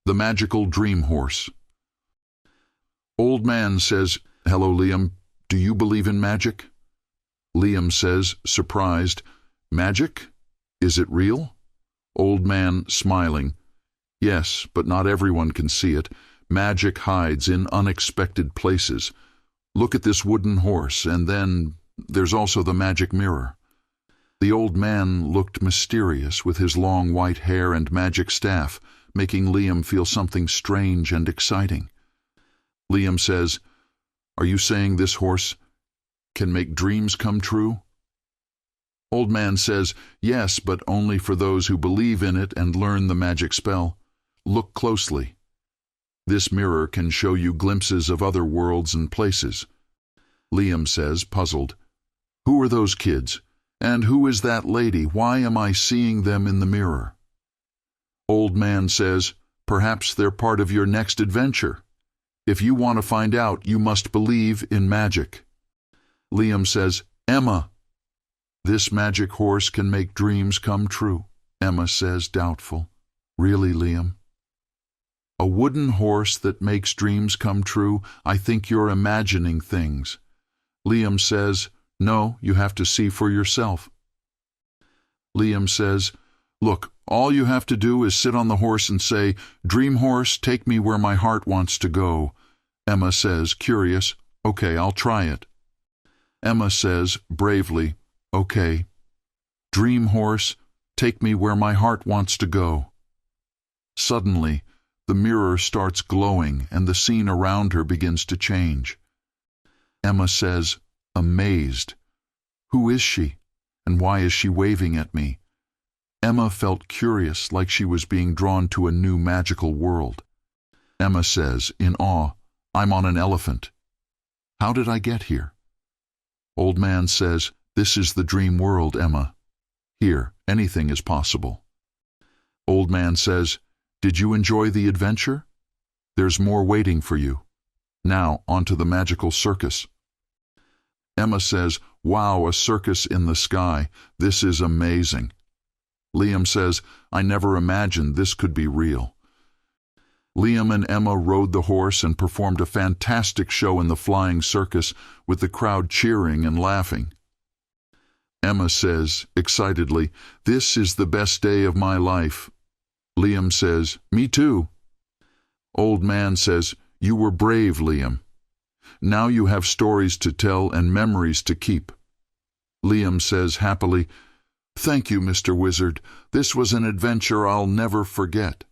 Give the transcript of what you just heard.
The Magical Dream Horse. Old man says, "Hello, Liam. Do you believe in magic?" Liam says, surprised, "Magic? Is it real?" Old man, smiling, "Yes, but not everyone can see it. Magic hides in unexpected places. Look at this wooden horse, and then there's also the magic mirror." The old man looked mysterious with his long white hair and magic staff, making Liam feel something strange and exciting. Liam says, "Are you saying this horse can make dreams come true?" Old man says, "Yes, but only for those who believe in it and learn the magic spell. Look closely. This mirror can show you glimpses of other worlds and places." Liam says, puzzled, "Who are those kids? And who is that lady? Why am I seeing them in the mirror?" Old man says, "Perhaps they're part of your next adventure. If you want to find out, you must believe in magic." Liam says, "Emma." "This magic horse can make dreams come true," Emma says, doubtful. "Really, Liam?" "A wooden horse that makes dreams come true? I think you're imagining things." Liam says, "No, you have to see for yourself." Liam says, "Look, all you have to do is sit on the horse and say, 'Dream horse, take me where my heart wants to go.'" Emma says, curious, "Okay, I'll try it." Emma says, bravely, "Okay. Dream horse, take me where my heart wants to go." Suddenly, the mirror starts glowing and the scene around her begins to change. Emma says, amazed, "Who is she? And why is she waving at me?" Emma felt curious, like she was being drawn to a new magical world. Emma says, in awe, "I'm on an elephant. How did I get here?" Old man says, "This is the dream world, Emma. Here, anything is possible." Old man says, "Did you enjoy the adventure? There's more waiting for you. Now, onto the magical circus." Emma says, "Wow, a circus in the sky. This is amazing." Liam says, "I never imagined this could be real." Liam and Emma rode the horse and performed a fantastic show in the flying circus, with the crowd cheering and laughing. Emma says, excitedly, "This is the best day of my life." Liam says, "Me too." Old man says, "You were brave, Liam. Now you have stories to tell and memories to keep." Liam says happily, "Thank you, Mr. Wizard. This was an adventure I'll never forget."